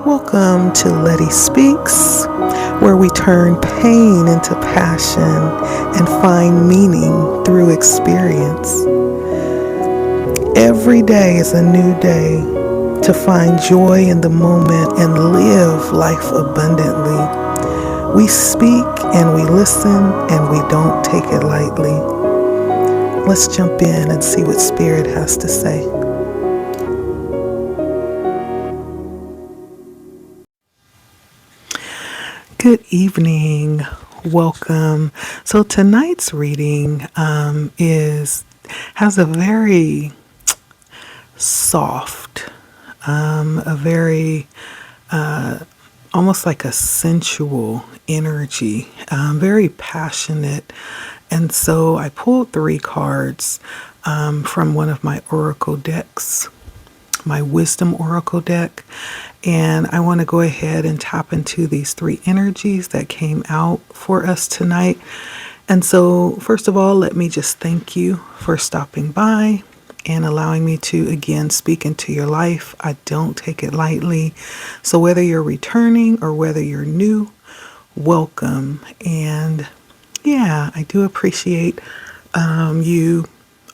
Welcome to Letty Speaks, where we turn pain into passion and find meaning through experience. Every day is a new day to find joy in the moment and live life abundantly. We speak and we listen and we don't take it lightly. Let's jump in and see what Spirit has to say. Good evening. Welcome. So tonight's reading has a very soft, a very almost like a sensual energy, very passionate. And so I pulled 3 cards from one of my oracle decks, my wisdom oracle deck, and I want to go ahead and tap into these 3 energies that came out for us tonight. And so first of all, let me just thank you for stopping by and allowing me to again speak into your life. I don't take it lightly. So whether you're returning or whether you're new, welcome. And yeah, I do appreciate you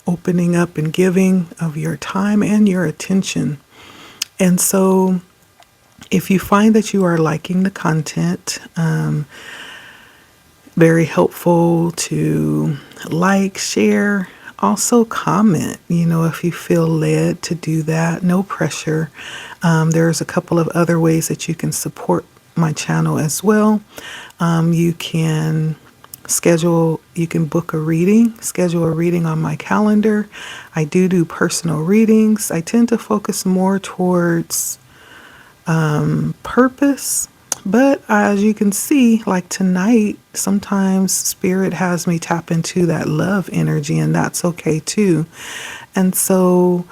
opening up and giving of your time and your attention. And so if you find that you are liking the content, very helpful to like, share, also comment, if you feel led to do that, no pressure. There's a couple of other ways that you can support my channel as well. You can book a reading, schedule a reading on my calendar. I do personal readings. I tend to focus more towards purpose, but as you can see, like tonight, sometimes Spirit has me tap into that love energy, and that's okay too. And so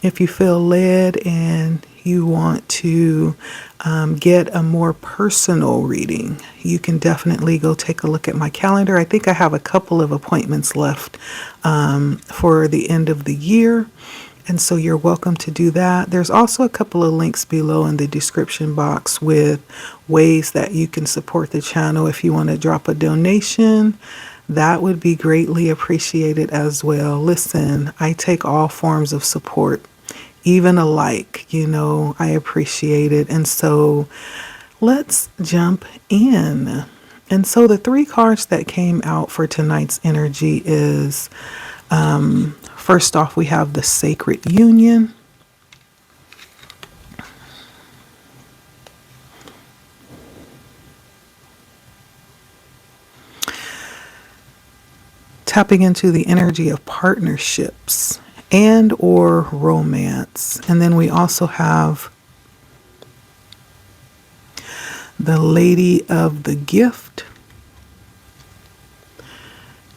if you feel led and you want to get a more personal reading, you can definitely go take a look at my calendar. I think I have a couple of appointments left for the end of the year. And so you're welcome to do that. There's also a couple of links below in the description box with ways that you can support the channel. If you want to drop a donation, that would be greatly appreciated as well. Listen, I take all forms of support, even a like, I appreciate it. And so let's jump in. And so the 3 cards that came out for tonight's energy is, first off, we have the Sacred Union. Tapping into the energy of partnerships and or romance. And then we also have the Lady of the Gift,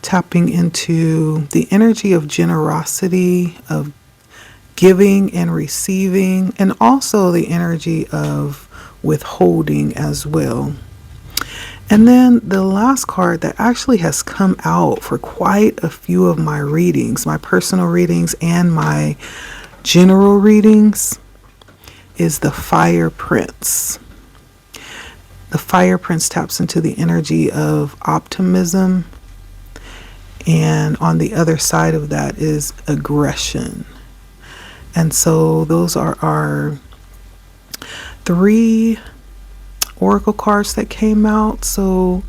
tapping into the energy of generosity, of giving and receiving, and also the energy of withholding as well. And then the last card that actually has come out for quite a few of my readings, my personal readings and my general readings, is the Fire Prince. The Fire Prince taps into the energy of optimism, and on the other side of that is aggression. And so those are our 3 oracle cards that came out. So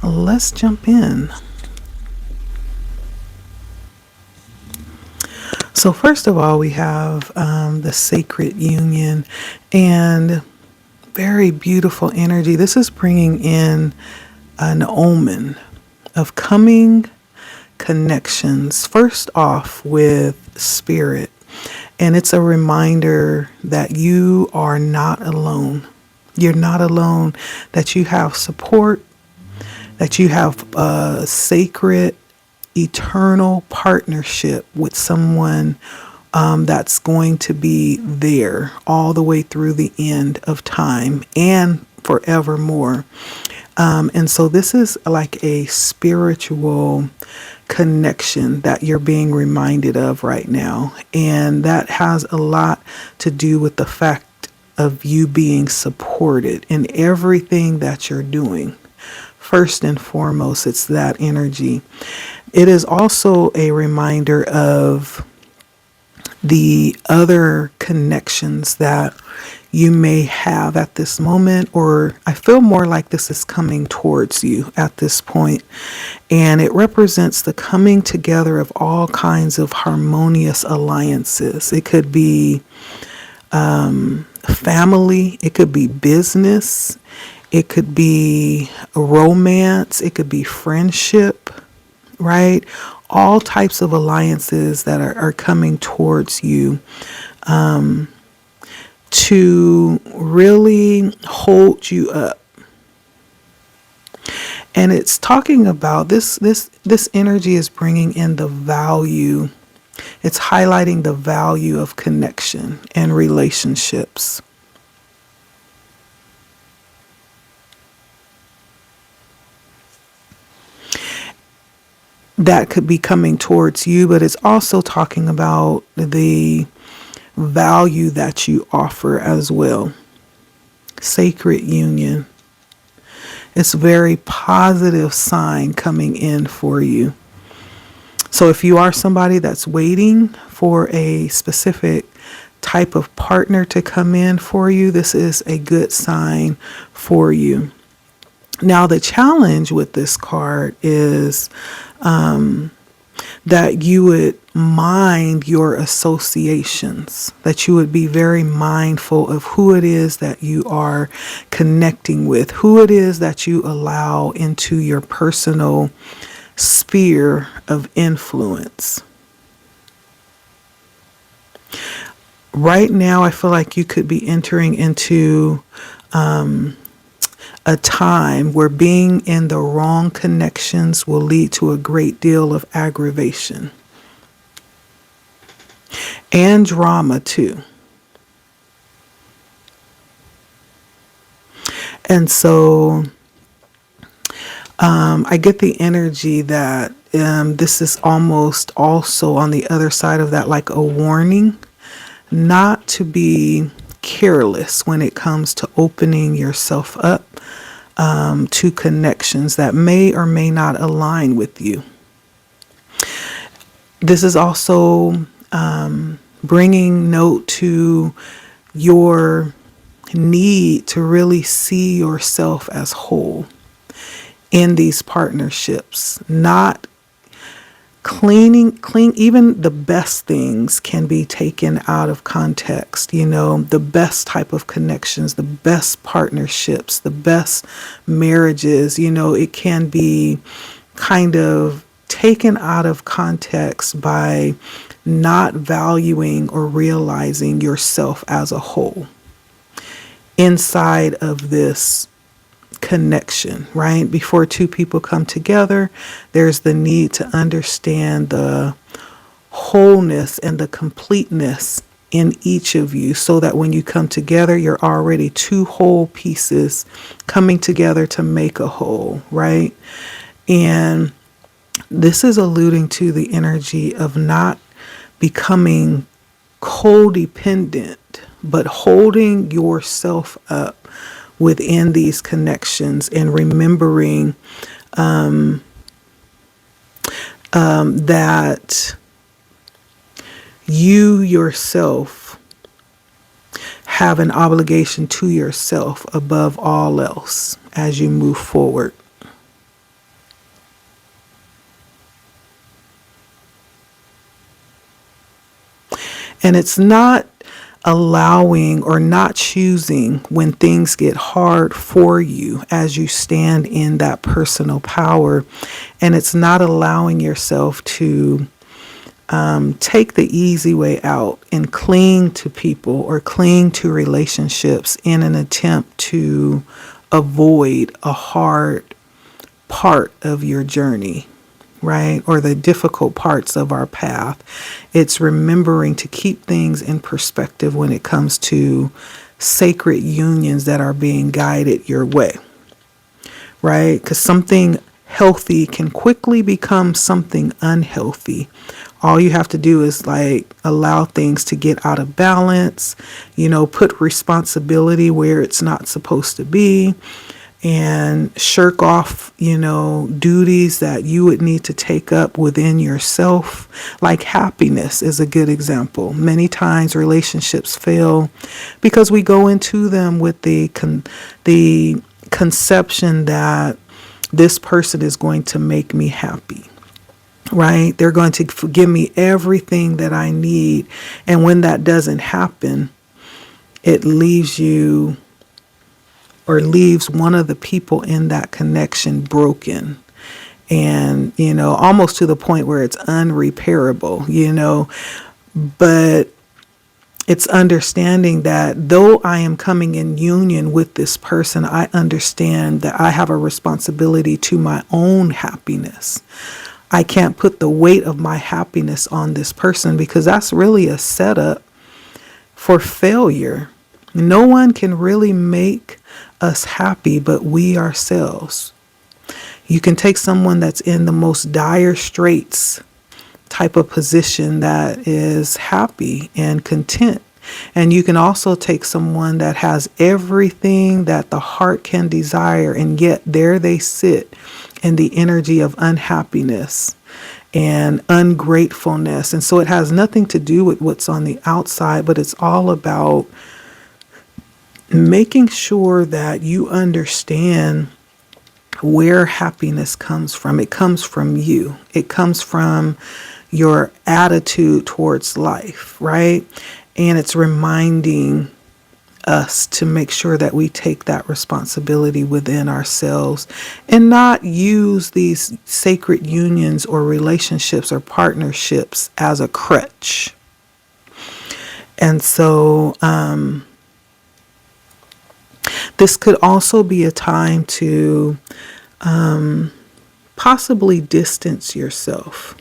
let's jump in. So first of all, we have the Sacred Union, and very beautiful energy. This is bringing in an omen of coming connections, first off with Spirit. And it's a reminder that you are not alone. You're not alone, that you have support, that you have a sacred, eternal partnership with someone that's going to be there all the way through the end of time and forevermore. And so this is like a spiritual connection that you're being reminded of right now. And that has a lot to do with the fact of you being supported in everything that you're doing. First and foremost, it's that energy. It is also a reminder of the other connections that you may have at this moment, or I feel more like this is coming towards you at this point. And it represents the coming together of all kinds of harmonious alliances. It could be family, it could be business, it could be romance, it could be friendship, right? All types of alliances that are coming towards you to really hold you up. And it's talking about this energy is bringing in the value. It's highlighting the value of connection and relationships. That could be coming towards you, but it's also talking about the value that you offer as well. Sacred union. It's a very positive sign coming in for you. So if you are somebody that's waiting for a specific type of partner to come in for you, this is a good sign for you. Now, the challenge with this card is that you would mind your associations, that you would be very mindful of who it is that you are connecting with, who it is that you allow into your personal sphere of influence. Right now, I feel like you could be entering into a time where being in the wrong connections will lead to a great deal of aggravation and drama too. And so I get the energy that this is almost also on the other side of that, like a warning not to be careless when it comes to opening yourself up to connections that may or may not align with you. This is also bringing note to your need to really see yourself as whole in these partnerships, not clean. Even the best things can be taken out of context. You know, the best type of connections, the best partnerships, the best marriages, you know, it can be kind of taken out of context by not valuing or realizing yourself as a whole inside of this connection, right? Before two people come together, there's the need to understand the wholeness and the completeness in each of you, so that when you come together, you're already two whole pieces coming together to make a whole, right? And this is alluding to the energy of not becoming codependent, but holding yourself up within these connections and remembering that you yourself have an obligation to yourself above all else as you move forward. And it's not allowing or not choosing when things get hard for you as you stand in that personal power. And it's not allowing yourself to take the easy way out and cling to people or cling to relationships in an attempt to avoid a hard part of your journey, right? Or the difficult parts of our path. It's remembering to keep things in perspective when it comes to sacred unions that are being guided your way, right? Because something healthy can quickly become something unhealthy, All you have to do is like allow things to get out of balance, put responsibility where it's not supposed to be, and shirk off, duties that you would need to take up within yourself. Like happiness is a good example. Many times relationships fail because we go into them with the conception that this person is going to make me happy. Right? They're going to give me everything that I need. And when that doesn't happen, it leaves you or leaves one of the people in that connection broken. And, almost to the point where it's unrepairable, but it's understanding that though I am coming in union with this person, I understand that I have a responsibility to my own happiness. I can't put the weight of my happiness on this person because that's really a setup for failure. No one can really make us happy but we ourselves. You can take someone that's in the most dire straits type of position that is happy and content. And you can also take someone that has everything that the heart can desire, and yet there they sit in the energy of unhappiness and ungratefulness. And so it has nothing to do with what's on the outside, but it's all about making sure that you understand where happiness comes from. It comes from you. It comes from your attitude towards life, right? And it's reminding us to make sure that we take that responsibility within ourselves and not use these sacred unions or relationships or partnerships as a crutch. And so this could also be a time to possibly distance yourself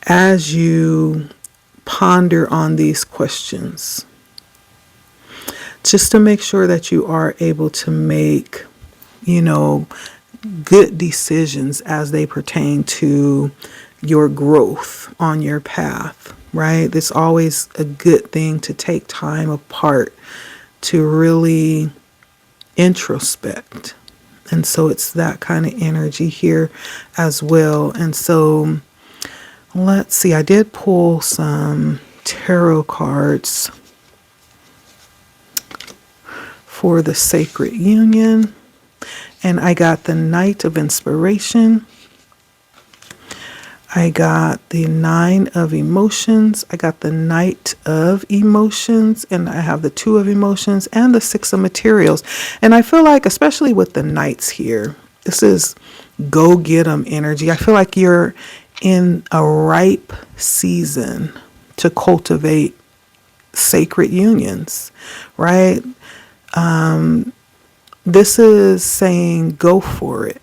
as you ponder on these questions, just to make sure that you are able to make, good decisions as they pertain to your growth on your path, right? It's always a good thing to take time apart to really introspect. And so it's that kind of energy here as well. And so let's see, I did pull some tarot cards for the Sacred Union, and I got the Knight of Inspiration. I got the Nine of Emotions. I got the Knight of Emotions, and I have the Two of Emotions and the Six of Materials. And I feel like, especially with the Knights here, this is go get 'em energy. I feel like you're in a ripe season to cultivate sacred unions, right? This is saying go for it,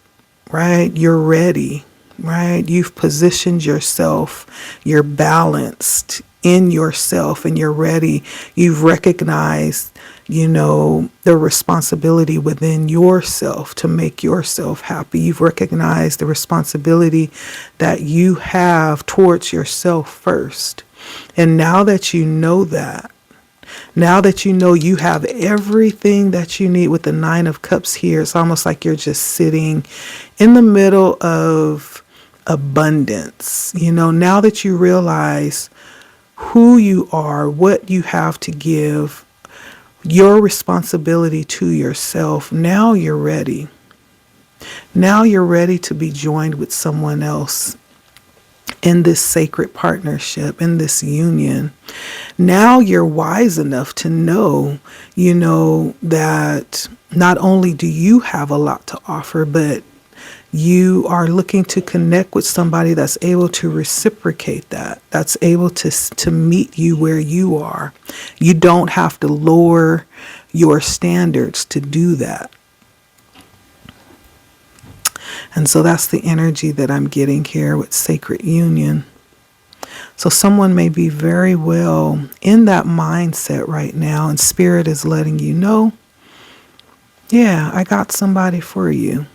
right? You're ready, right? You've positioned yourself, you're balanced in yourself, and you're ready. You've recognized, the responsibility within yourself to make yourself happy. You've recognized the responsibility that you have towards yourself first. And now that you know that, now that you know you have everything that you need with the Nine of Cups here, it's almost like you're just sitting in the middle of abundance. Now that you realize who you are, what you have to give, your responsibility to yourself, now you're ready. Now you're ready to be joined with someone else in this sacred partnership, in this union. Now you're wise enough to know, that not only do you have a lot to offer, but you are looking to connect with somebody that's able to reciprocate that, that's able to meet you where you are. You don't have to lower your standards to do that. And so that's the energy that I'm getting here with Sacred Union. So someone may be very well in that mindset right now, and Spirit is letting you know, yeah, I got somebody for you.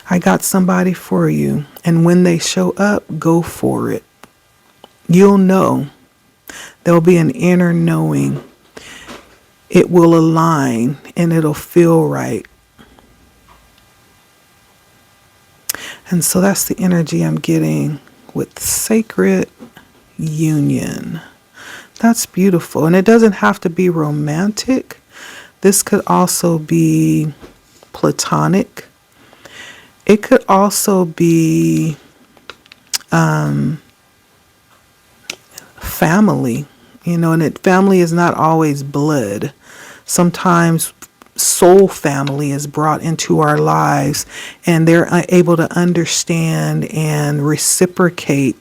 I got somebody for you. And when they show up, go for it. You'll know. There'll be an inner knowing. It will align and it'll feel right. And so that's the energy I'm getting with sacred union. That's beautiful. And it doesn't have to be romantic. This could also be platonic. It could also be family, and family is not always blood. Sometimes soul family is brought into our lives and they're able to understand and reciprocate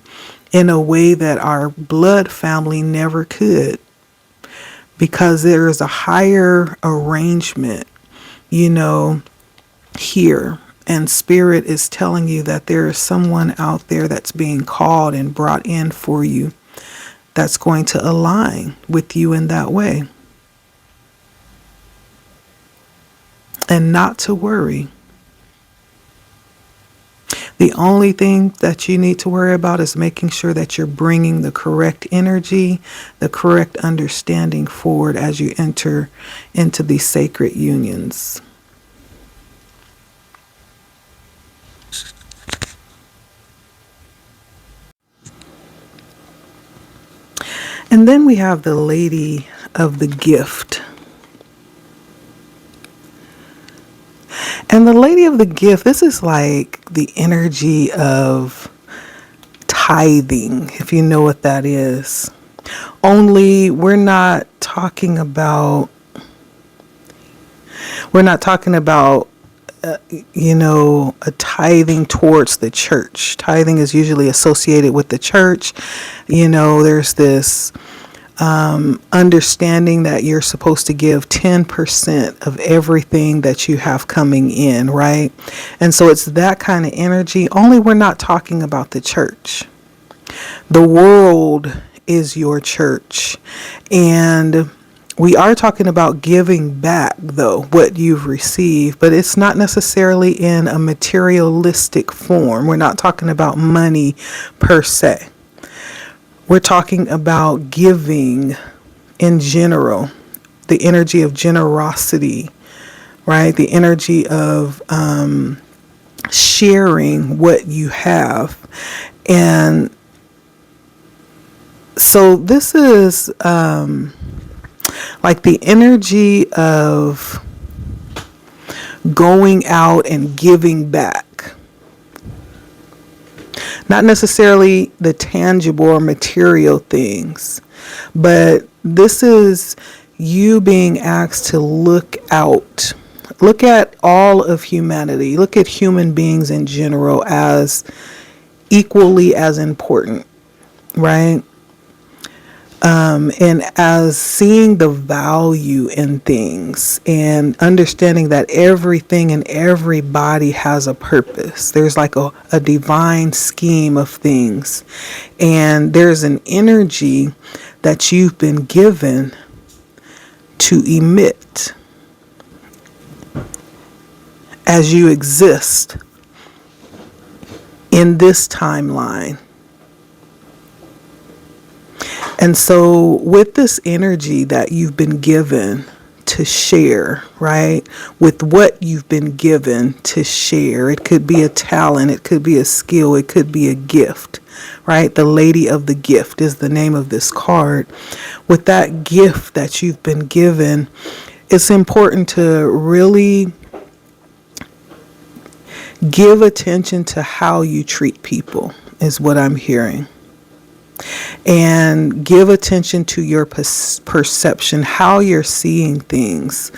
in a way that our blood family never could, because there is a higher arrangement, here. And spirit is telling you that there is someone out there that's being called and brought in for you that's going to align with you in that way. And not to worry. The only thing that you need to worry about is making sure that you're bringing the correct energy, the correct understanding forward as you enter into these sacred unions. And then we have the Lady of the Gift. And the Lady of the Gift, this is like the energy of tithing, if you know what that is. Only we're not talking about a tithing towards the church. Tithing is usually associated with the church. There's this understanding that you're supposed to give 10% of everything that you have coming in, right? And so it's that kind of energy, only we're not talking about the church. The world is your church. And we are talking about giving back, though, what you've received, but it's not necessarily in a materialistic form. We're not talking about money per se. We're talking about giving in general, the energy of generosity, right? The energy of sharing what you have. And so this is like the energy of going out and giving back. Not necessarily the tangible or material things, but this is you being asked to look out. Look at all of humanity. Look at human beings in general as equally as important, right? And as seeing the value in things and understanding that everything and everybody has a purpose. There's like a divine scheme of things. And there's an energy that you've been given to emit as you exist in this timeline. And so with this energy that you've been given to share, right? With what you've been given to share. It could be a talent, it could be a skill, it could be a gift, right? The Lady of the Gift is the name of this card. With that gift that you've been given, it's important to really give attention to how you treat people, is what I'm hearing. And give attention to your perception, how you're seeing things,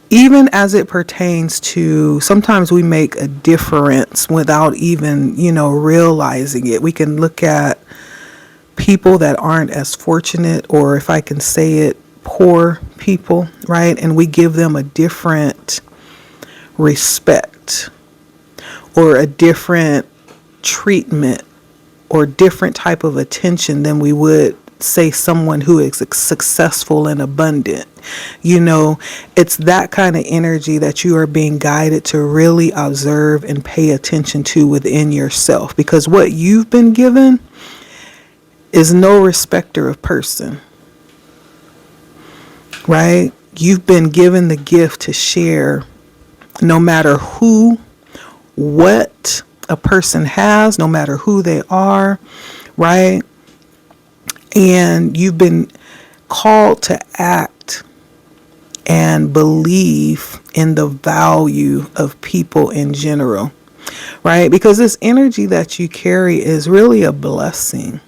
even as it pertains to, sometimes we make a difference without even, realizing it. We can look at people that aren't as fortunate, or if I can say it, poor people, right? And we give them a different respect or a different treatment or different type of attention than we would say someone who is successful and abundant. It's that kind of energy that you are being guided to really observe and pay attention to within yourself, because what you've been given is no respecter of person, right? You've been given the gift to share, no matter what a person has, no matter who they are, right? And you've been called to act and believe in the value of people in general, right? Because this energy that you carry is really a blessing.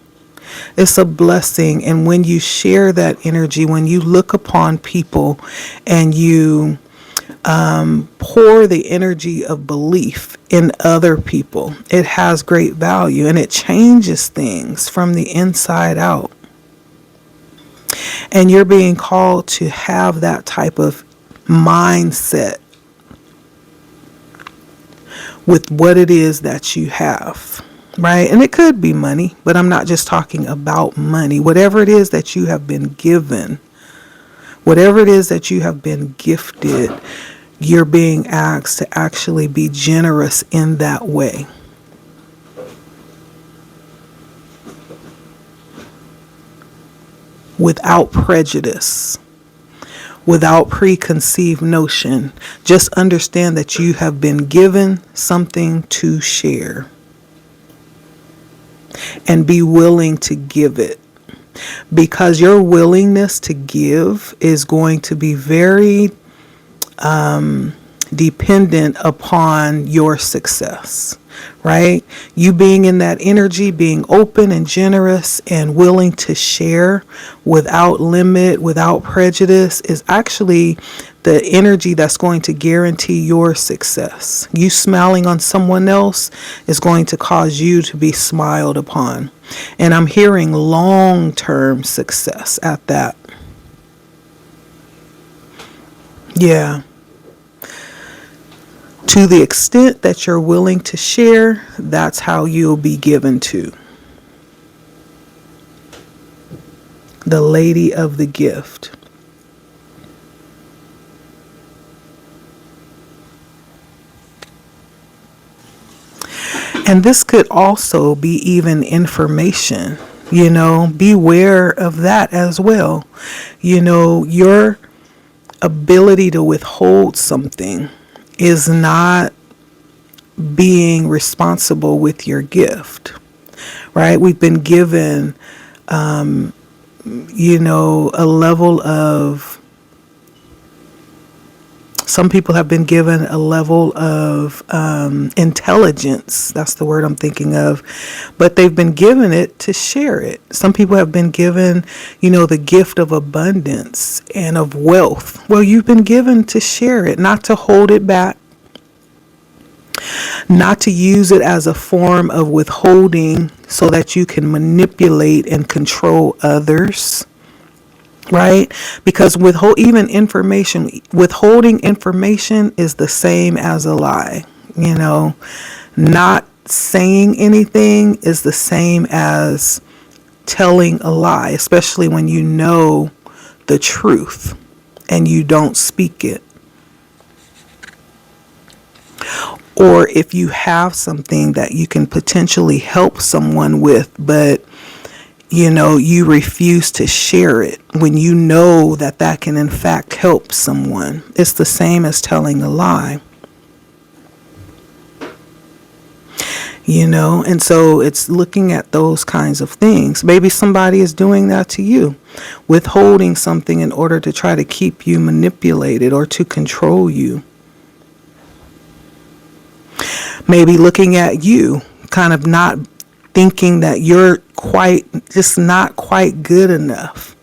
It's a blessing. And when you share that energy, when you look upon people and you pour the energy of belief in other people, it has great value and it changes things from the inside out. And you're being called to have that type of mindset with what it is that you have, right? And it could be money, but I'm not just talking about money. Whatever it is that you have been given, whatever it is that you have been gifted, you're being asked to actually be generous in that way. Without prejudice, without preconceived notion. Just understand that you have been given something to share and be willing to give it, because your willingness to give is going to be very dependent upon your success, right? You being in that energy, being open and generous and willing to share without limit, without prejudice, is actually the energy that's going to guarantee your success. You smiling on someone else is going to cause you to be smiled upon. And I'm hearing long-term success at that. Yeah. To the extent that you're willing to share, that's how you'll be given to. The lady of the gift. And this could also be even information, beware of that as well. Your ability to withhold something is not being responsible with your gift, right? We've been given, a level of, some people have been given a level of intelligence. That's the word I'm thinking of. But they've been given it to share it. Some people have been given, the gift of abundance and of wealth. Well, you've been given to share it, not to hold it back, not to use it as a form of withholding so that you can manipulate and control others. Right? Because withholding information is the same as a lie. Not saying anything is the same as telling a lie, especially when you know the truth and you don't speak it. Or if you have something that you can potentially help someone with, but you refuse to share it when you know that can in fact help someone. It's the same as telling a lie. And so it's looking at those kinds of things. Maybe somebody is doing that to you, withholding something in order to try to keep you manipulated or to control you. Maybe looking at you, kind of not thinking that you're not quite good enough,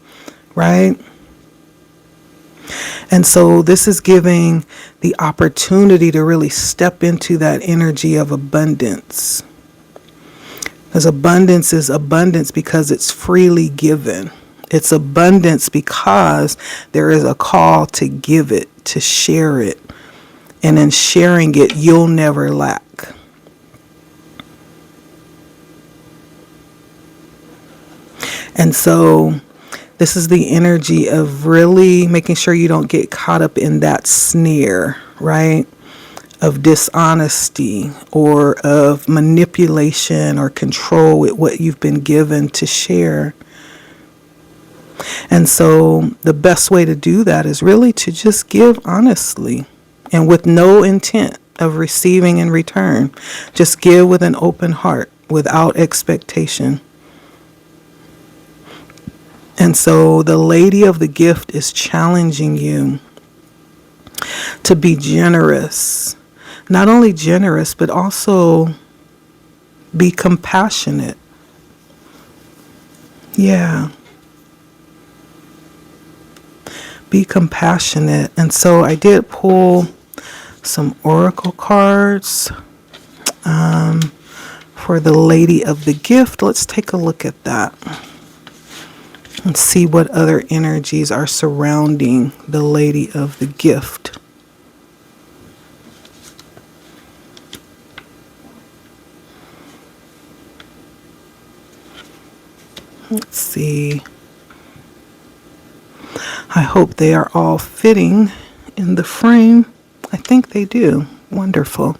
right? And so this is giving the opportunity to really step into that energy of abundance. Because abundance is abundance because it's freely given. It's abundance because there is a call to give it, to share it. And in sharing it, you'll never lack. And so this is the energy of really making sure you don't get caught up in that snare, right? Of dishonesty or of manipulation or control with what you've been given to share. And so the best way to do that is really to just give honestly and with no intent of receiving in return. Just give with an open heart without expectation. And so the lady of the gift is challenging you to be generous. Not only generous, but also be compassionate. Yeah. Be compassionate. And so I did pull some oracle cards for the lady of the gift. Let's take a look at that and see what other energies are surrounding the lady of the gift. Let's see. I hope they are all fitting in the frame. I think they do. Wonderful.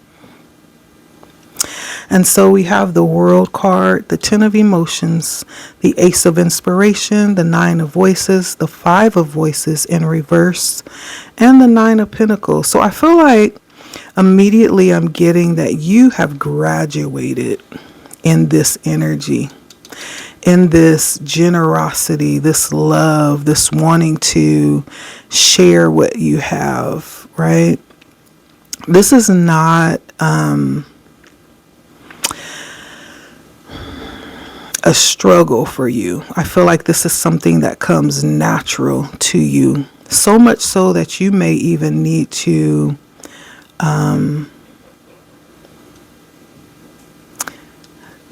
And so we have the World card, the 10 of emotions, the Ace of inspiration, the 9 of voices, the 5 of voices in reverse, and the 9 of pentacles. So I feel like immediately I'm getting that you have graduated in this energy, in this generosity, this love, this wanting to share what you have, right? This is not a struggle for you. I feel like this is something that comes natural to you, so much so that you may even need to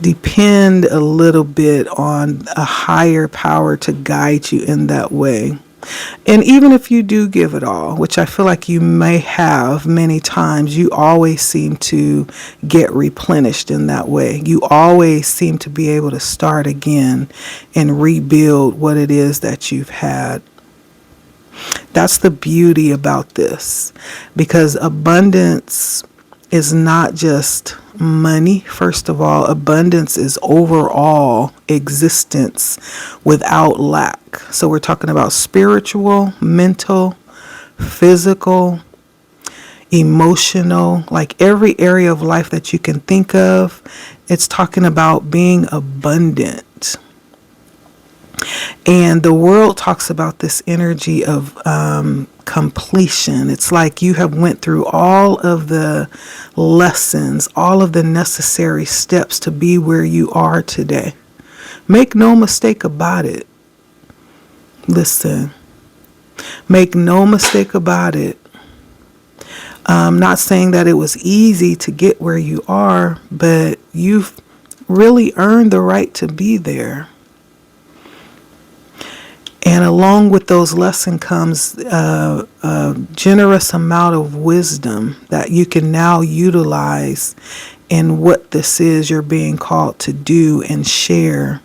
depend a little bit on a higher power to guide you in that way. And even if you do give it all, which I feel like you may have many times, you always seem to get replenished in that way. You always seem to be able to start again and rebuild what it is that you've had. That's the beauty about this, because abundance is not just money. First of all, abundance is overall existence without lack. So we're talking about spiritual, mental, physical, emotional, like every area of life that you can think of. It's talking about being abundant. And the world talks about this energy of completion. It's like you have went through all of the lessons, all of the necessary steps to be where you are today. Make no mistake about it. Listen, make no mistake about it. I'm not saying that it was easy to get where you are, but you've really earned the right to be there. And along with those lessons comes a generous amount of wisdom that you can now utilize in what this is you're being called to do and share.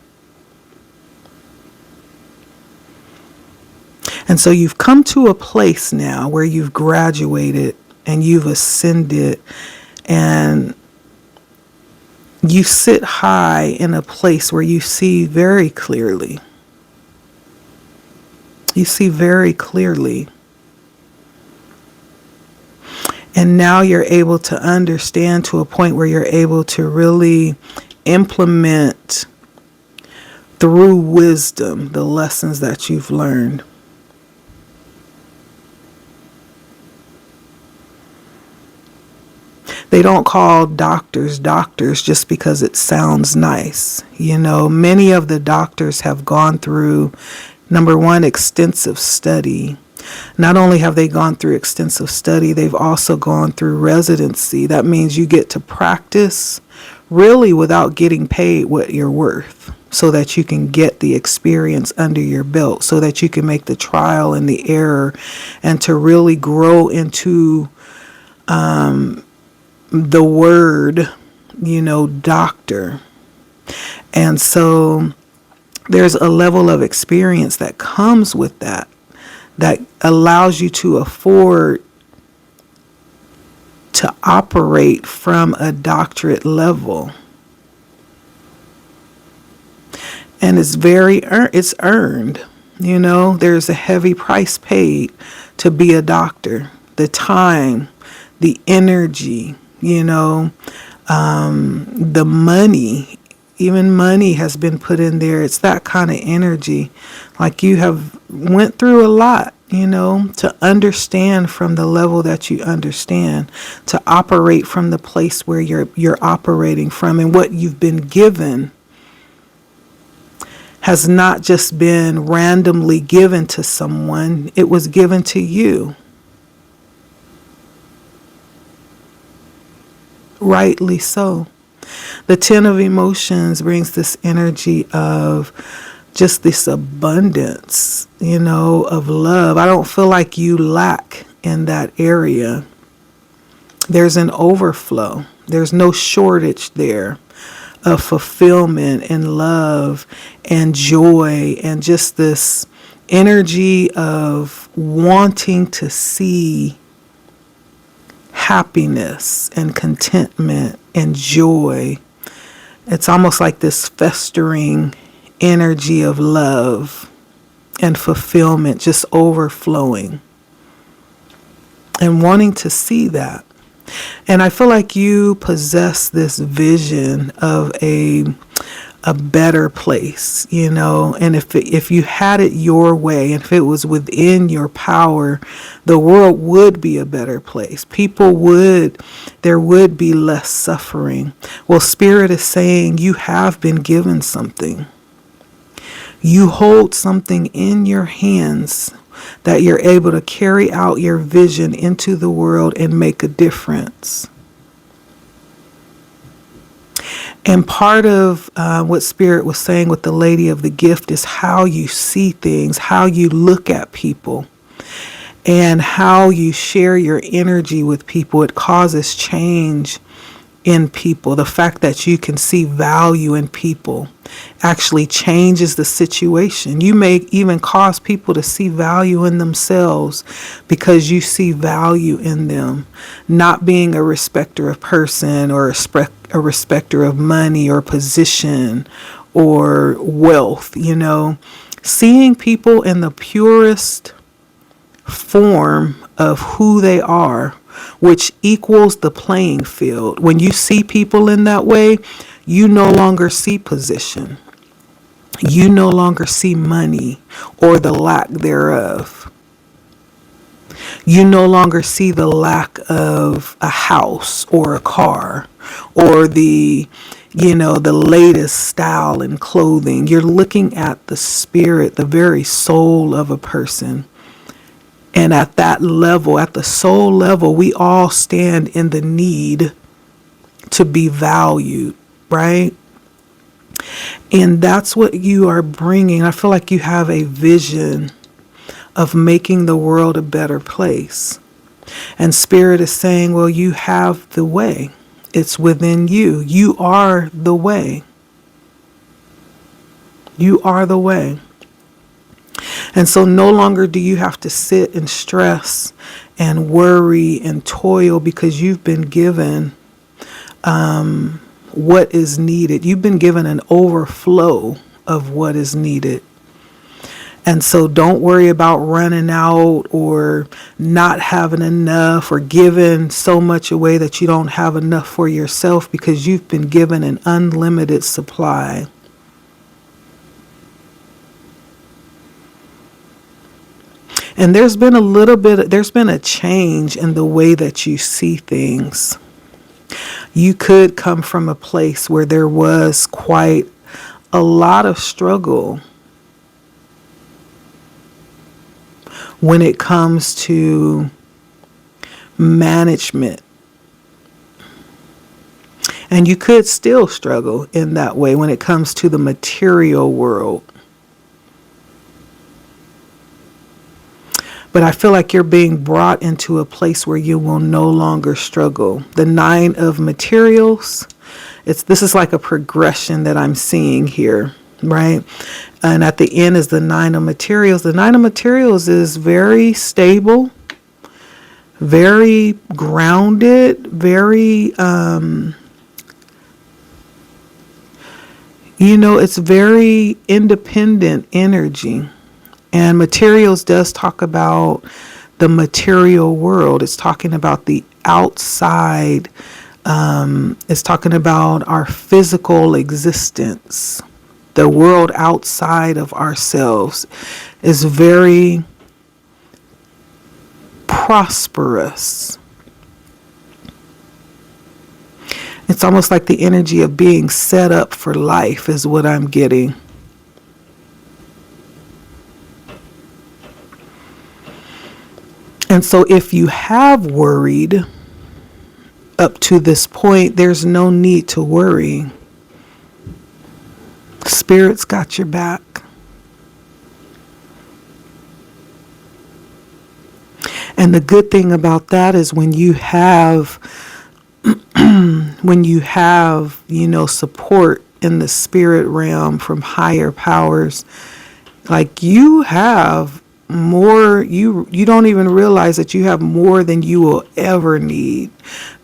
And so you've come to a place now where you've graduated and you've ascended, and you sit high in a place where you see very clearly. You see very clearly. And now you're able to understand to a point where you're able to really implement through wisdom the lessons that you've learned. They don't call doctors doctors just because it sounds nice. You know, many of the doctors have gone through, number one, extensive study. Not only have they gone through extensive study, they've also gone through residency. That means you get to practice really without getting paid what you're worth, so that you can get the experience under your belt, so that you can make the trial and the error, and to really grow into the word, doctor. And so There's a level of experience that comes with that, that allows you to afford to operate from a doctorate level. And it's earned. You know, there's a heavy price paid to be a doctor. The time, the energy, the money, even money has been put in there. It's that kind of energy. Like you have went through a lot, to understand from the level that you understand, to operate from the place where you're operating from, and what you've been given has not just been randomly given to someone, it was given to you. Rightly so. The 10 of emotions brings this energy of just this abundance, of love. I don't feel like you lack in that area. There's an overflow. There's no shortage there of fulfillment and love and joy, and just this energy of wanting to see happiness and contentment and joy. It's almost like this festering energy of love and fulfillment just overflowing, and wanting to see that. And I feel like you possess this vision of a better place, and if you had it your way, and if it was within your power, the world would be a better place. There would be less suffering. Well, Spirit is saying you have been given something. You hold something in your hands that you're able to carry out your vision into the world and make a difference. And part of what Spirit was saying with the Lady of the Gift is how you see things, how you look at people, and how you share your energy with people. It causes change in people. The fact that you can see value in people actually changes the situation. You may even cause people to see value in themselves because you see value in them, not being a respecter of person or a respecter of money or position or wealth, seeing people in the purest form of who they are, which equals the playing field. When you see people in that way, you no longer see position. You no longer see money or the lack thereof. You no longer see the lack of a house or a car or the latest style in clothing. You're looking at the spirit, the very soul of a person. And at that level, at the soul level, we all stand in the need to be valued, right? And that's what you are bringing. I feel like you have a vision of making the world a better place. And Spirit is saying, well, you have the way. It's within you. You are the way. You are the way. And so no longer do you have to sit and stress and worry and toil, because you've been given what is needed. You've been given an overflow of what is needed. And so don't worry about running out or not having enough or giving so much away that you don't have enough for yourself, because you've been given an unlimited supply. And there's been a change in the way that you see things. You could come from a place where there was quite a lot of struggle when it comes to management. And you could still struggle in that way when it comes to the material world. But I feel like you're being brought into a place where you will no longer struggle. The 9 of materials, this is like a progression that I'm seeing here. right? And at the end is the Nine of Materials. The Nine of Materials is very stable, very grounded, very, it's very independent energy. And Materials does talk about the material world. It's talking about the outside. It's talking about our physical existence. The world outside of ourselves is very prosperous. It's almost like the energy of being set up for life is what I'm getting. And so if you have worried up to this point, there's no need to worry. Spirit's got your back. And the good thing about that is when you have support in the spirit realm from higher powers, like you have more, you don't even realize that you have more than you will ever need,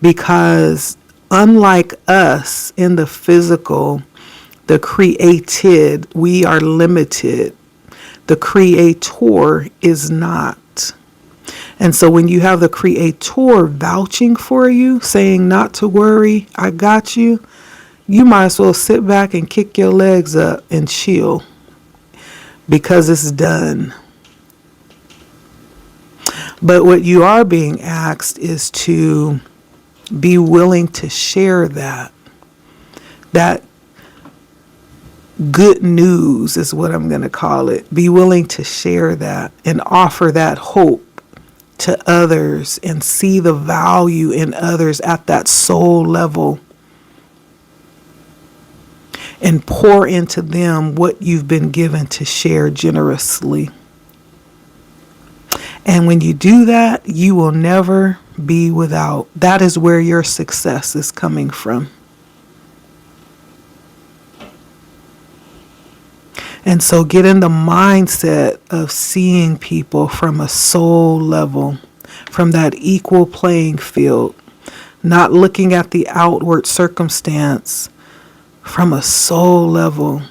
because unlike us in the physical, the created, we are limited. The creator is not. And so when you have the creator vouching for you, saying not to worry, I got you, you might as well sit back and kick your legs up and chill, because it's done. But what you are being asked is to be willing to share that. That good news is what I'm going to call it. Be willing to share that and offer that hope to others and see the value in others at that soul level, and pour into them what you've been given to share generously. And when you do that, you will never be without. That is where your success is coming from. And so get in the mindset of seeing people from a soul level, from that equal playing field, not looking at the outward circumstance, from a soul level.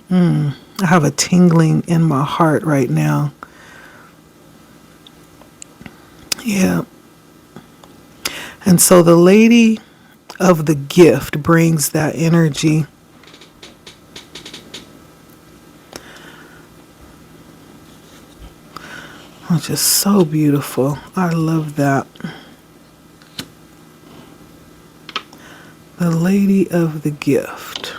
I have a tingling in my heart right now. Yeah. And so the Lady of the Gift brings that energy. Which is so beautiful. I love that. The Lady of the Gift.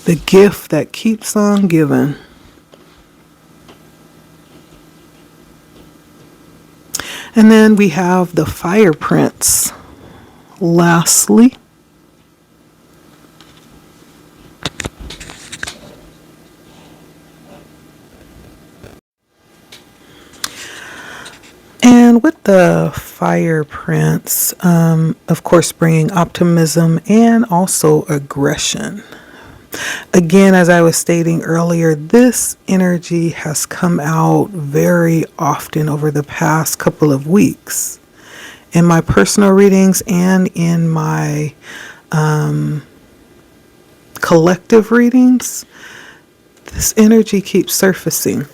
The gift that keeps on giving. And then we have the Fire Prince. Lastly, and with the Fire Prince, of course, bringing optimism and also aggression. Again, as I was stating earlier, this energy has come out very often over the past couple of weeks. In my personal readings and in my collective readings, this energy keeps surfacing.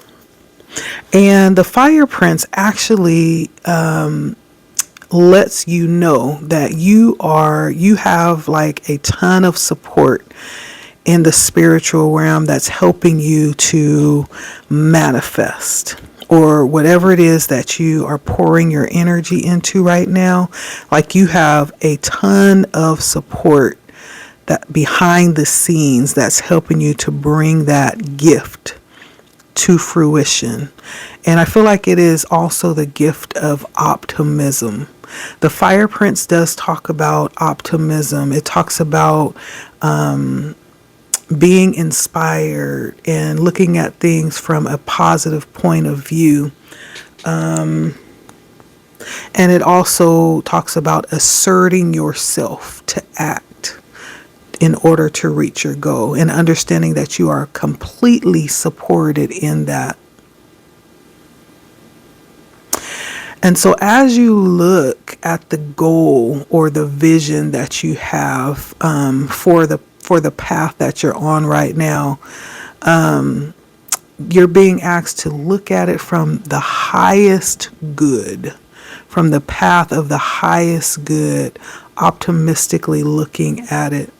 And the Fire Prince actually lets you know that you have like a ton of support in the spiritual realm that's helping you to manifest, or whatever it is that you are pouring your energy into right now. Like you have a ton of support that behind the scenes that's helping you to bring that gift to fruition. And I feel like it is also the gift of optimism. The Fire Prince does talk about optimism. It talks about being inspired and looking at things from a positive point of view. And it also talks about asserting yourself to act in order to reach your goal, and understanding that you are completely supported in that. And so as you look at the goal or the vision that you have for the path that you're on right now, you're being asked to look at it from the highest good, from the path of the highest good, optimistically looking at it.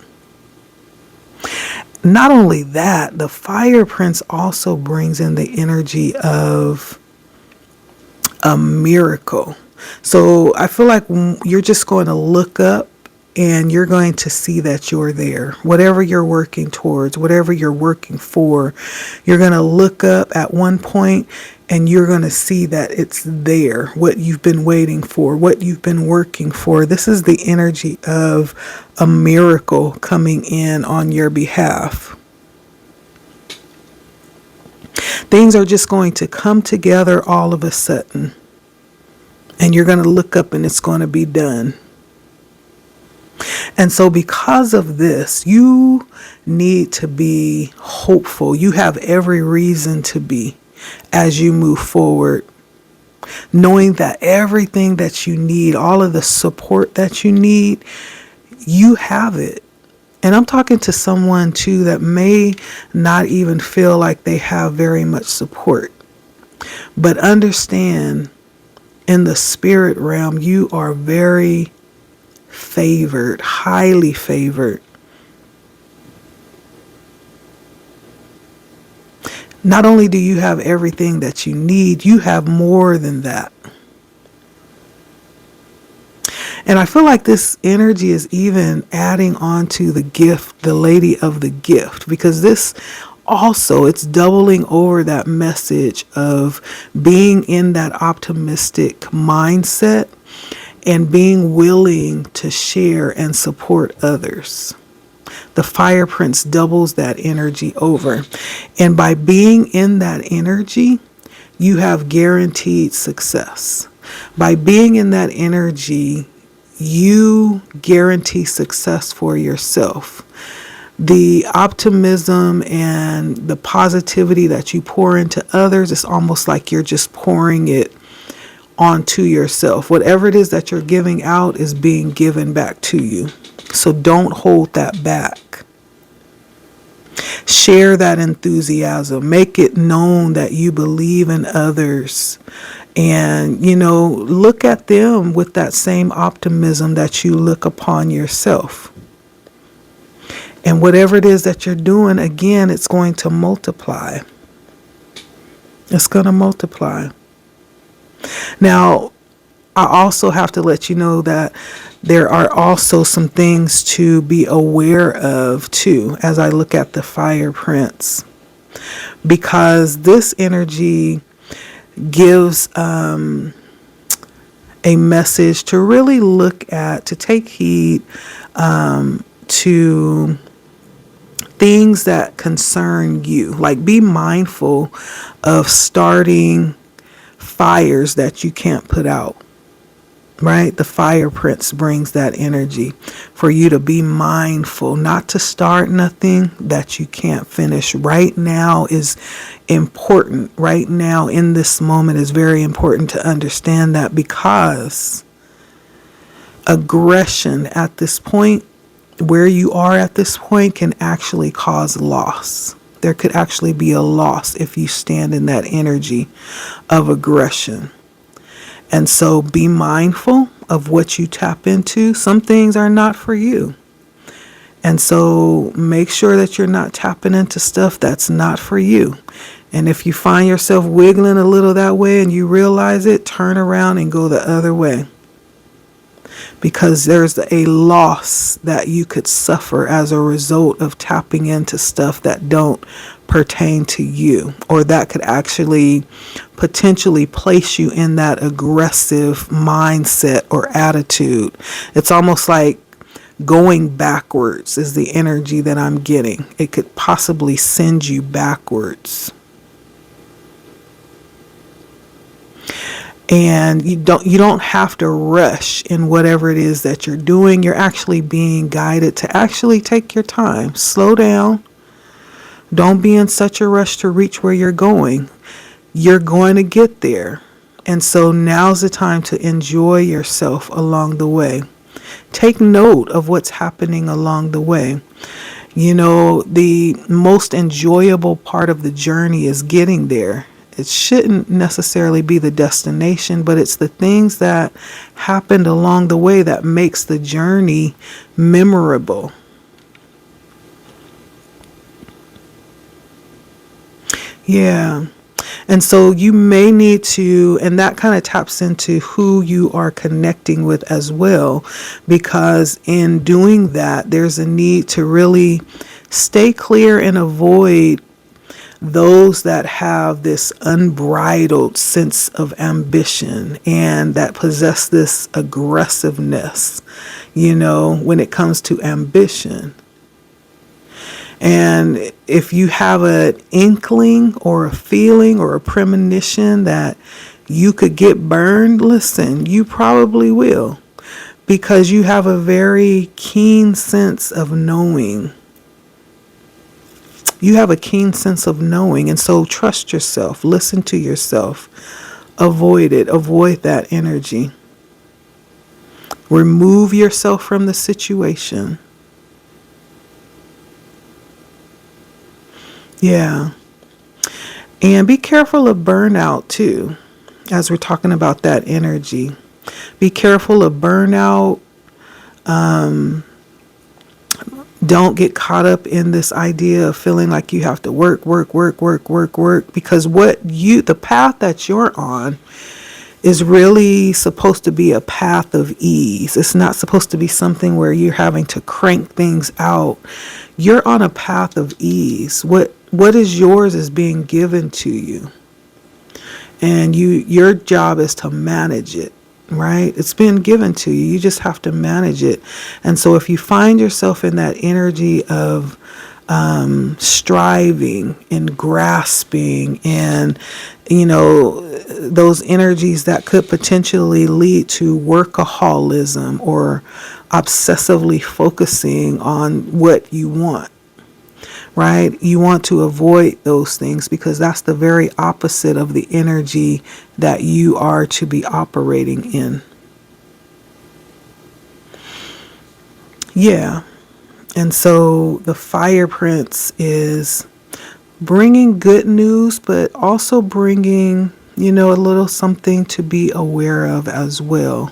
Not only that, the fire prince also brings in the energy of a miracle. So I feel like you're just going to look up and you're going to see that you're there. Whatever you're working towards, whatever you're working for, you're going to look up at one point and you're going to see that it's there, what you've been waiting for, what you've been working for. This is the energy of a miracle coming in on your behalf. Things are just going to come together all of a sudden. And you're going to look up and it's going to be done. And so because of this, you need to be hopeful. You have every reason to be as you move forward, knowing that everything that you need, all of the support that you need, you have it. And I'm talking to someone too that may not even feel like they have very much support. But understand, in the spirit realm, you are very favored, highly favored. Not only do you have everything that you need, you have more than that. And I feel like this energy is even adding on to the gift, the lady of the gift, because this also, it's doubling over that message of being in that optimistic mindset and being willing to share and support others. The fire prince doubles that energy over. And by being in that energy, you have guaranteed success. By being in that energy, you guarantee success for yourself. The optimism and the positivity that you pour into others, it's almost like you're just pouring it onto yourself. Whatever it is that you're giving out is being given back to you. So don't hold that back. Share that enthusiasm. Make it known that you believe in others. And, look at them with that same optimism that you look upon yourself. And whatever it is that you're doing, again, it's going to multiply. It's going to multiply. Now, I also have to let you know that there are also some things to be aware of, too, as I look at the fire prince. Because this energy gives a message to really look at, to take heed to things that concern you. Like, be mindful of starting fires that you can't put out. Right? The fire prince brings that energy for you to be mindful, not to start nothing that you can't finish. Right now is important. Right now in this moment is very important to understand that, because aggression at this point, where you are at this point, can actually cause loss. There could actually be a loss if you stand in that energy of aggression. And so be mindful of what you tap into. Some things are not for you. And so make sure that you're not tapping into stuff that's not for you. And if you find yourself wiggling a little that way and you realize it, turn around and go the other way. Because there's a loss that you could suffer as a result of tapping into stuff that don't pertain to you, or that could actually potentially place you in that aggressive mindset or attitude. It's almost like going backwards is the energy that I'm getting. It could possibly send you backwards. And you don't have to rush in whatever it is that you're doing. You're actually being guided to actually take your time, slow down. Don't be in such a rush to reach where you're going. You're going to get there. And so now's the time to enjoy yourself along the way. Take note of what's happening along the way. The most enjoyable part of the journey is getting there. It shouldn't necessarily be the destination, but it's the things that happened along the way that makes the journey memorable. Yeah. And so you may need to, and that kind of taps into who you are connecting with as well, because in doing that, there's a need to really stay clear and avoid those that have this unbridled sense of ambition and that possess this aggressiveness, when it comes to ambition. And if you have an inkling or a feeling or a premonition that you could get burned, listen, you probably will, because you have a very keen sense of knowing. You have a keen sense of knowing, and so trust yourself, listen to yourself, avoid it, avoid that energy. Remove yourself from the situation. Yeah. And be careful of burnout too, as we're talking about that energy. Be careful of burnout. Don't get caught up in this idea of feeling like you have to work, because the path that you're on is really supposed to be a path of ease. It's not supposed to be something where you're having to crank things out. You're on a path of ease. What is yours is being given to you. And your job is to manage it, right? It's been given to you. You just have to manage it. And so if you find yourself in that energy of striving and grasping and, those energies that could potentially lead to workaholism or obsessively focusing on what you want, right? You want to avoid those things because that's the very opposite of the energy that you are to be operating in. Yeah. And so the Fire Prince is bringing good news, but also bringing, a little something to be aware of as well.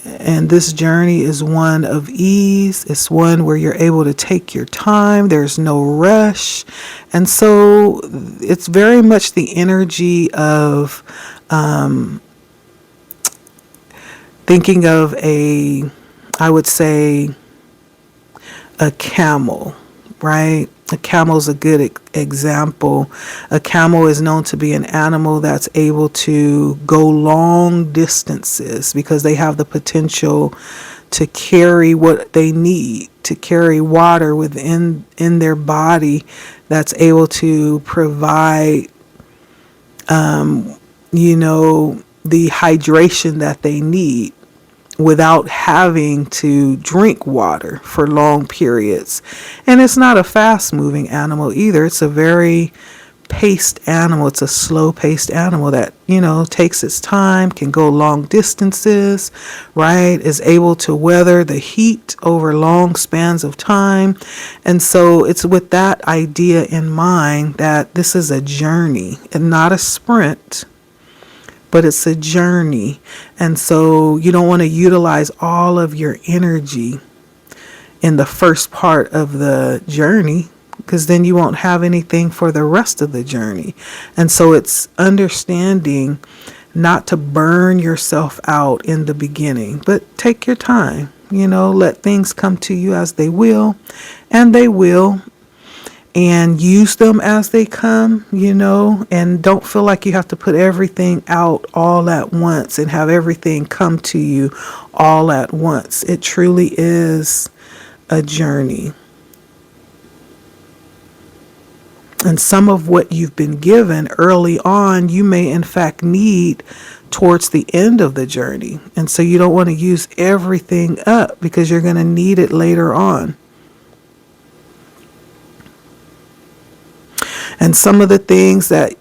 And this journey is one of ease. It's one where you're able to take your time. There's no rush. And so it's very much the energy of thinking of I would say, a camel, right? A camel is a good example. A camel is known to be an animal that's able to go long distances because they have the potential to carry what they need, to carry water within their body that's able to provide, the hydration that they need without having to drink water for long periods. And it's not a fast moving animal either. It's a very paced animal. It's a slow paced animal that, takes its time, can go long distances, right? Is able to weather the heat over long spans of time. And so it's with that idea in mind that this is a journey and not a sprint, but it's a journey. And so you don't want to utilize all of your energy in the first part of the journey, because then you won't have anything for the rest of the journey. And so it's understanding not to burn yourself out in the beginning, but take your time, let things come to you as they will, and they will. And use them as they come, and don't feel like you have to put everything out all at once and have everything come to you all at once. It truly is a journey. And some of what you've been given early on, you may in fact need towards the end of the journey. And so you don't want to use everything up because you're going to need it later on. And some of the things that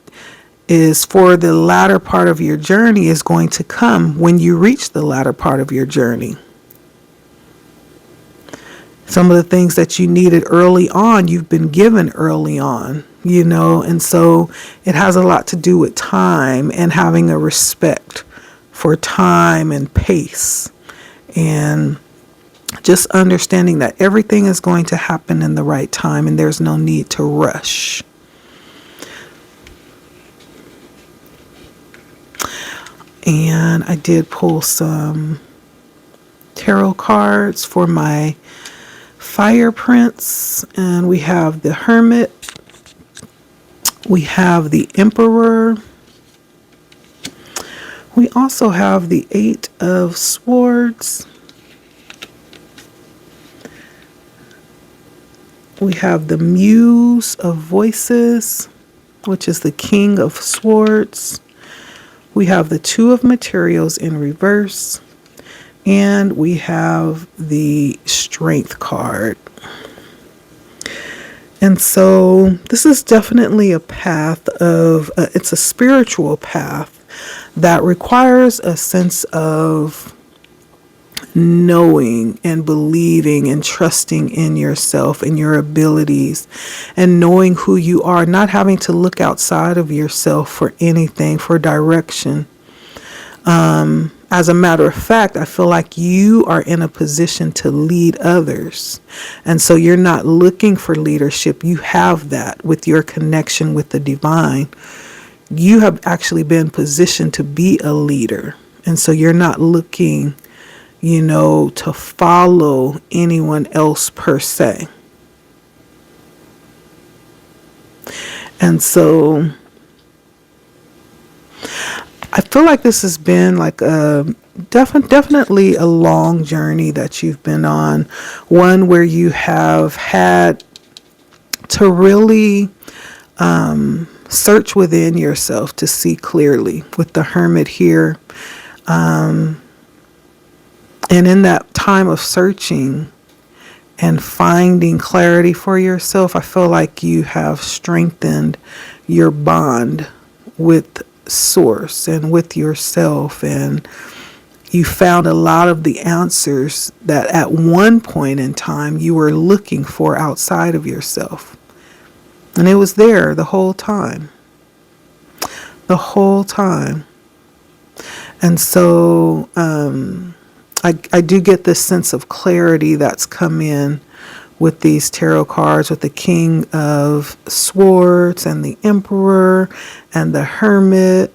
is for the latter part of your journey is going to come when you reach the latter part of your journey. Some of the things that you needed early on, you've been given early on, and so it has a lot to do with time and having a respect for time and pace, and just understanding that everything is going to happen in the right time and there's no need to rush. And I did pull some tarot cards for my fire prince, and we have the Hermit, we have the Emperor, we also have the Eight of Swords, we have the Muse of Voices, which is the King of Swords, we have the Two of Materials in reverse, and we have the Strength card. And so this is definitely a path of, it's a spiritual path that requires a sense of knowing and believing and trusting in yourself and your abilities and knowing who you are, not having to look outside of yourself for anything, for direction. As a matter of fact, I feel like you are in a position to lead others. And so you're not looking for leadership. You have that with your connection with the divine. You have actually been positioned to be a leader. And so you're not looking, to follow anyone else per se. And so I feel like this has been like a definitely a long journey that you've been on, one where you have had to really search within yourself to see clearly with the Hermit here. And in that time of searching and finding clarity for yourself, I feel like you have strengthened your bond with Source and with yourself, and you found a lot of the answers that at one point in time you were looking for outside of yourself. And it was there the whole time. The whole time. And so I do get this sense of clarity that's come in with these tarot cards, with the King of Swords and the Emperor and the Hermit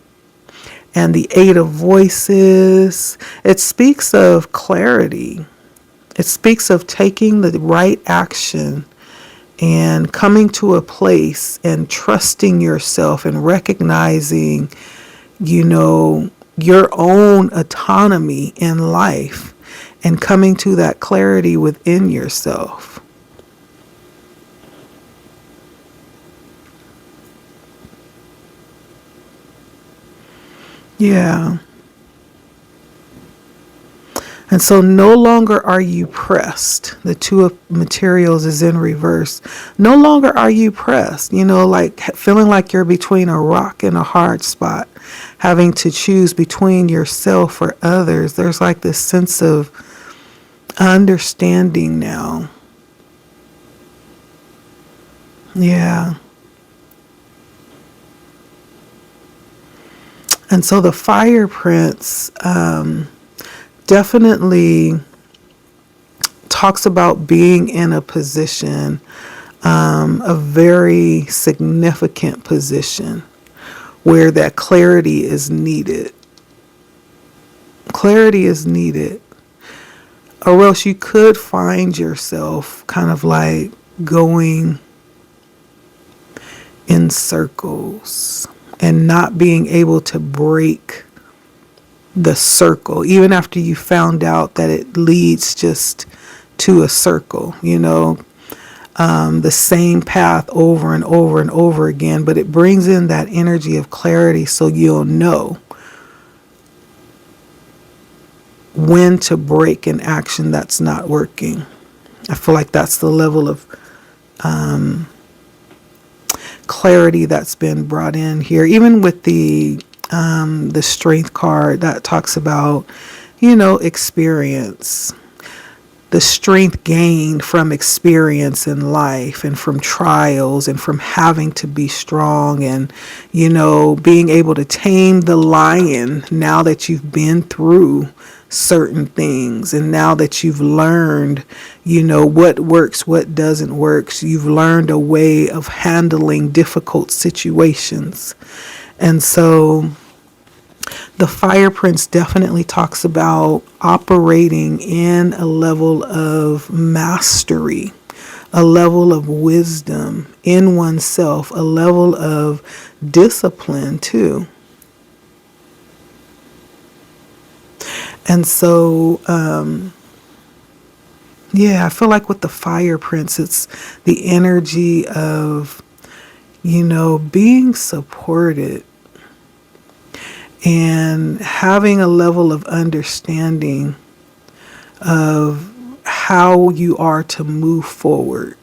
and the Eight of Voices. It speaks of clarity. It speaks of taking the right action and coming to a place and trusting yourself and recognizing, your own autonomy in life and coming to that clarity within yourself. Yeah. And so no longer are you pressed. The Two of Materials is in reverse. No longer are you pressed, like feeling like you're between a rock and a hard spot, having to choose between yourself or others. There's like this sense of understanding now. Yeah. And so the Fire Prince definitely talks about being in a position, a very significant position, where that clarity is needed. Clarity is needed. Or else you could find yourself kind of like going in circles and not being able to break the circle, even after you found out that it leads just to a circle, the same path over and over and over again, but it brings in that energy of clarity so you'll know when to break an action that's not working. I feel like that's the level of clarity that's been brought in here. Even with the strength card that talks about, experience, the strength gained from experience in life and from trials and from having to be strong and, being able to tame the lion now that you've been through certain things and now that you've learned, what works, what doesn't work. So you've learned a way of handling difficult situations. And so the Fire Prince definitely talks about operating in a level of mastery, a level of wisdom in oneself, a level of discipline too. And so, I feel like with the Fire Prince, it's the energy of, being supported and having a level of understanding of how you are to move forward.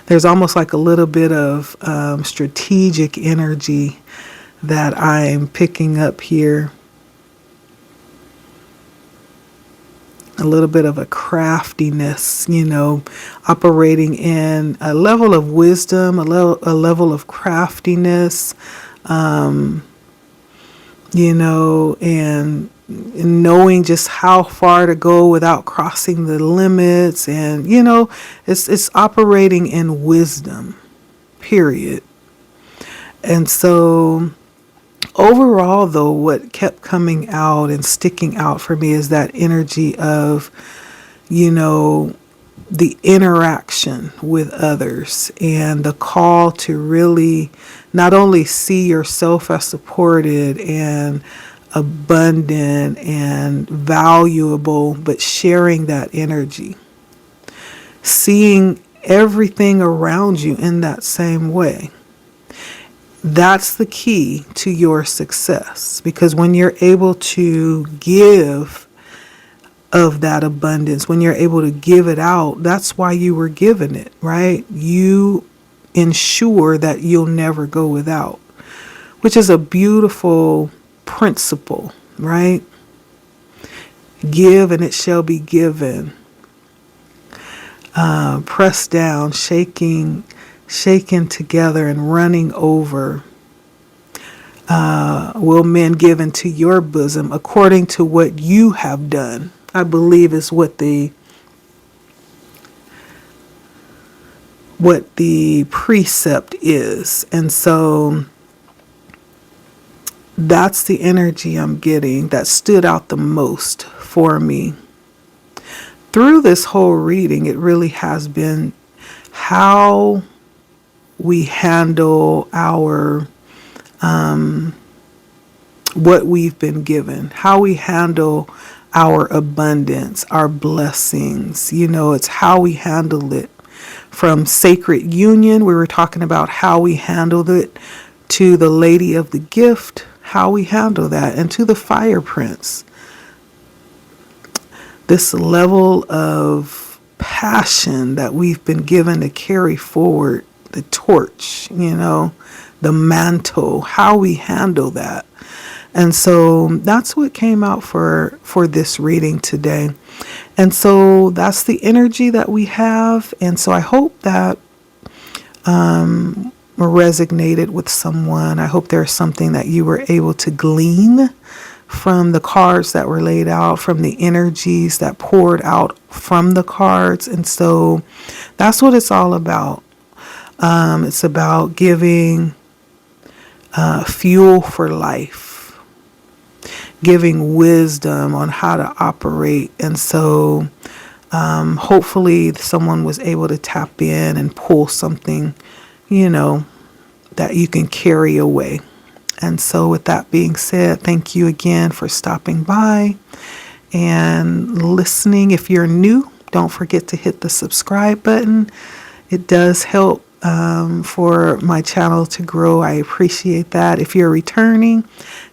There's almost like a little bit of strategic energy that I'm picking up here. A little bit of a craftiness, operating in a level of wisdom, a level of craftiness, and knowing just how far to go without crossing the limits. And, it's operating in wisdom, period. And so overall, though, what kept coming out and sticking out for me is that energy of, the interaction with others and the call to really not only see yourself as supported and abundant and valuable, but sharing that energy, seeing everything around you in that same way. That's the key to your success, because when you're able to give of that abundance, when you're able to give it out, that's why you were given it, right? You ensure that you'll never go without, which is a beautiful principle, right? Give and it shall be given. Pressed down, shaken together and running over, will men give into your bosom according to what you have done, I believe is what the precept is. And so that's the energy I'm getting that stood out the most for me. Through this whole reading, it really has been how we handle our what we've been given, how we handle our abundance, our blessings. It's how we handle it. From sacred union, we were talking about how we handled it, to the Lady of the Gift, how we handle that, and to the Fire Prince. This level of passion that we've been given to carry forward the torch, the mantle, how we handle that. And so that's what came out for this reading today. And so that's the energy that we have. And so I hope that resonated with someone. I hope there's something that you were able to glean from the cards that were laid out, from the energies that poured out from the cards. And so that's what it's all about. It's about giving fuel for life, giving wisdom on how to operate. And so hopefully someone was able to tap in and pull something, that you can carry away. And so with that being said, thank you again for stopping by and listening. If you're new don't forget to hit the subscribe button. It does help for my channel to grow. I appreciate that. If you're returning,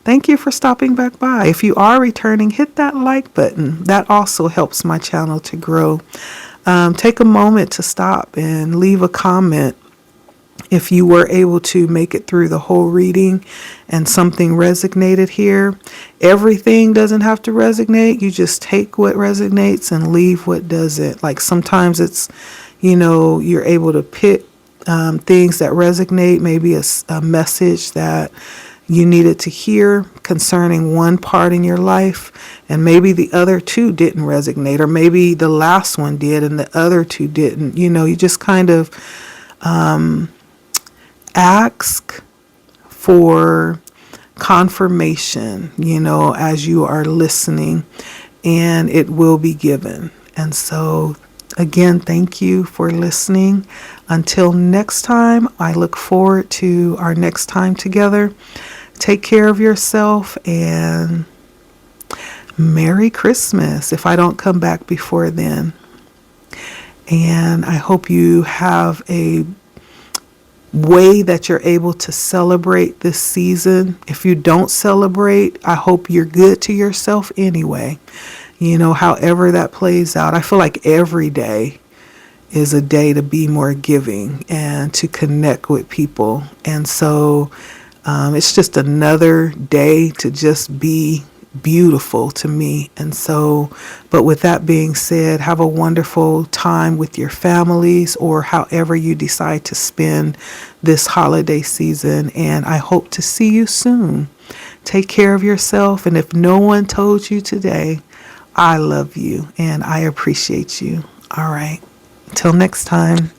thank you for stopping back by. If you are returning, hit that like button. That also helps my channel to grow. Take a moment to stop and leave a comment if you were able to make it through the whole reading and something resonated here. Everything doesn't have to resonate. You just take what resonates and leave what doesn't. Like sometimes it's, you're able to pick things that resonate, maybe a message that you needed to hear concerning one part in your life, and maybe the other two didn't resonate, or maybe the last one did and the other two didn't. You just kind of ask for confirmation, as you are listening, and it will be given. And so, again, thank you for listening. Until next time, I look forward to our next time together. Take care of yourself, and Merry Christmas if I don't come back before then. And I hope you have a way that you're able to celebrate this season. If you don't celebrate, I hope you're good to yourself anyway. However that plays out. I feel like every day is a day to be more giving and to connect with people. And so it's just another day to just be beautiful to me. And so, but with that being said, have a wonderful time with your families or however you decide to spend this holiday season. And I hope to see you soon. Take care of yourself. And if no one told you today, I love you and I appreciate you. All right. Until next time.